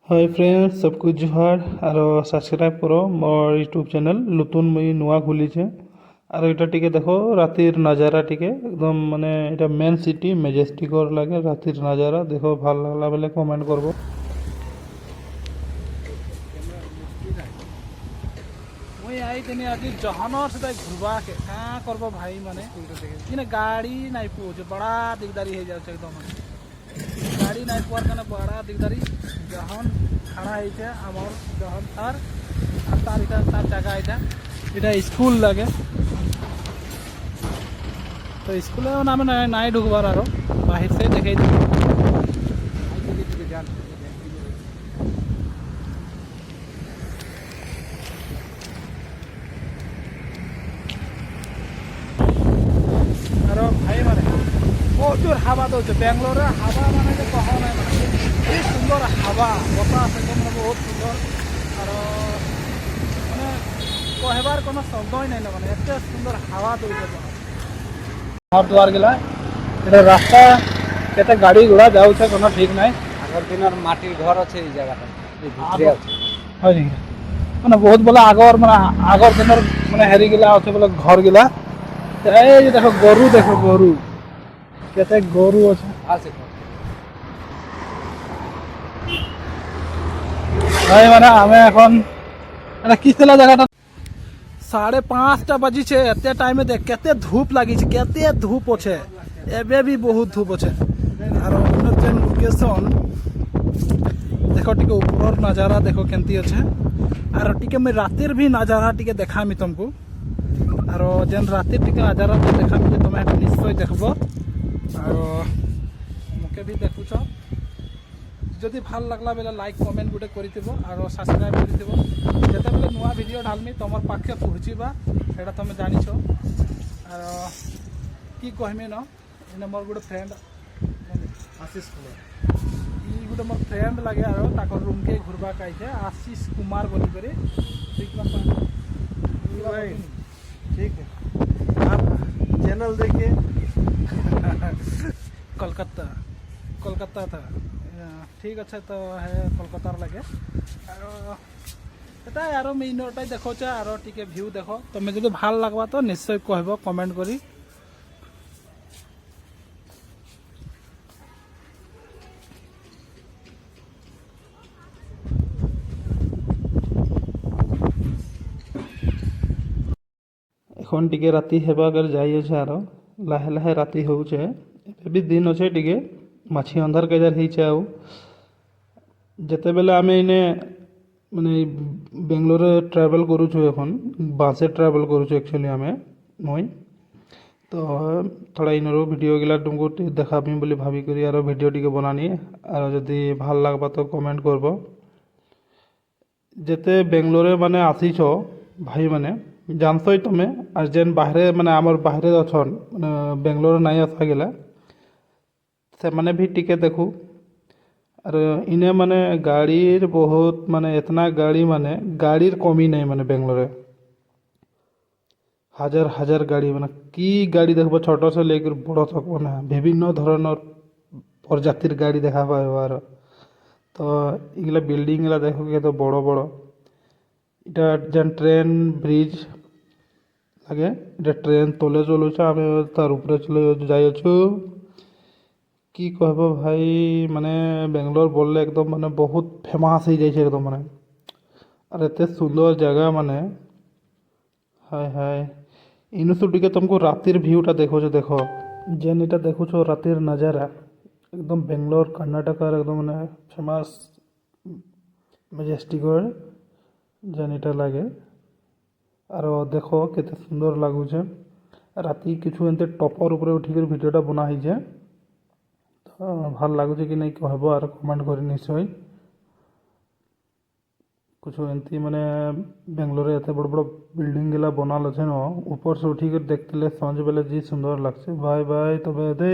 Hi friends सबको जुहार आरो subscribe करो मोर यूट्यूब चैनल नतुन मुई नुआ खुली छे आरो এটা টিকে দেখো রাতের নজারা টিকে একদম মানে এটা মেন সিটি মেজেস্টিক ওর লাগে রাতের নজারা দেখো ভাল লাগলা বলে কমেন্ট করবো। मुई आई दिने आज जहानर से घुरवा के क्या करब भाई माने कि गाड़ी नहीं पहुँचे बड़ा दिकदारी हो जाए एकदम गाड़ी नहीं पार करने बड़ा दिकदारी जहन खड़ा है आमर जहन तार तार इटा तार जगह इटा स्कूल लगे तो स्कूल नाम नहीं ढुकबार आरो बाहर से देखे भाई माने प्रचुर हावा तो बेंगलोर हावा माने कह ना माने सुंदर हावा बतास एकदम बहुत सुंदर और माने कहबार कोनो शब्द ही नहीं माने एत सुंदर हावा तो घर द्वार गला এটা রাস্তা কেতে গাড়ি ঘোড়া যাওছে কোনো ঠিক নাই আগর দিনের মাটির ঘর আছে এই জায়গাটা এই ভিতরে আছে হয় নি মানে বহুত বলে আগর দিনের মানে হেরি গিলা আছে বলে ঘর গিলা এই যে দেখো গরু কেতে গরু আছে আছে ভাই মানে আমি এখন এটা কি ছিল জায়গাটা 5:30টা বাজিছে এতে টাইমে দেখ কেতে ধূপ লাগিছে কেতে ধূপ আছে এবে भी बहुत ধূপ আছে আর অন্য যে লোকেশন দেখো টিকে উপর নজারা দেখো কেমতি আছে আর টিকে আমি রাতের भी নজারা টিকে দেখামি तुमको আর যেন রাতের টিকে নজারা দেখামি যে তুমি এটা নিশ্চয় দেখবো আর মুকে भी দেখুছ যদি ভাল লাগলা বেলে লাইক কমেন্ট গুটে করিথিব আর সাবস্ক্রাইব করিথিব যেতেবেলে নয়া ভিডিও ঢালমি তোমার পাখে পৌঁছিবা এটা তুমি জানিছ আর কি কহমি ন এনে মোর গোটে ফ্রেন্ড আশিষ কুমার ই গোটে মোর ফ্রেন্ড লাগে আর তাকর রুমকে ঘুরবা কাইছে আশিষ কুমার বলি করে ঠিক না भाई ठीक है आप चैनल देखिए कोलकाता था ठीक अच्छे तो है कोलकातार लगे এটা আর মেইনটাই দেখোছ আর টিকে ভিউ দেখো তুমি যদি ভাল লাগবা তো নিশ্চয় কহব কমেন্ট করি এখন টিকে রাতি হেবাকর যাই আছে আর লাহে লাহে রাতি হচ্ছে ଏବେ ବି ଦିନ ଅଛେ ଟିକେ ମାଛି ଅନ୍ଧାର କେଜାର ହେଇଛେ ଆଉ ଯେତେବେଲେ ଆମେ ଏଇନେ ମାନେ ବେଙ୍ଗଲୋରରେ ଟ୍ରାଭେଲ୍ କରୁଛୁ এখন বাসে ট্রাভেল করুଛୁ একচুয়ালি আমি মই তো থোড়া ইনরো ভিডিও গিলা তুমको দেখাবি বলে ভাবি করি আর ভিডিও টিকে বনানি আর যদি ভাল লাগবা তো কমেন্ট করব যেতে বেঙ্গলোরে মানে আসিছ ভাই মানে জানছই তুমি আর যেন বাহিরে মানে আমার বাহিরে অছন মানে বেঙ্গলোরে নাই আসা গেলা से भी टिके देखू और इन्हें माने गाड़ीर बहुत माने इतना गाड़ी माने गाड़ीर कमी नहीं माने बेंगलोरे हजार हजार गाड़ी माने की गाड़ी देखो छोट से लेकर बड़ तक ना विभिन्न धरणर प्रजातिर गाड़ी देखा पाइबार तो इगला बिल्डिंग गला देखो के तो बड़ बड़ इटा जेन ट्रेन ब्रिज लगे इटा ट्रेन तले चलुछे आमे तार ऊपर चले जाई अछु কি কহব ভাই মানে বেঙ্গলোর বললে একদম মানে বহুত ফেমাস হয়ে যাইছে একদম মানে আর এত সুন্দর জায়গা মানে হায় হায় ইনুসু টিকে तुमको রাতের ভিউটা দেখোছো দেখো যেন এটা দেখোছো রাতের নজারা একদম বেঙ্গলোর কর্ণাটকার একদম মানে ফেমাস মেজেস্টিকর যেন এটা লাগে আর দেখো কেতে সুন্দর লাগুছে রাতি কিছু এতে টপর উপরে উঠিকি ভিডিওটা বনা হয়েছে ভাল লাগুছে কি নাই কহব আর কমেন্ট করে নিশ্চয় कुछ एमती माने बेंगलोर एत बड़ बड़ बिल्डिंग गला बनाल अच्छे न ऊपर से उठी कर देखते समझ बेले जी सुंदर लगছে बाय बाय तबे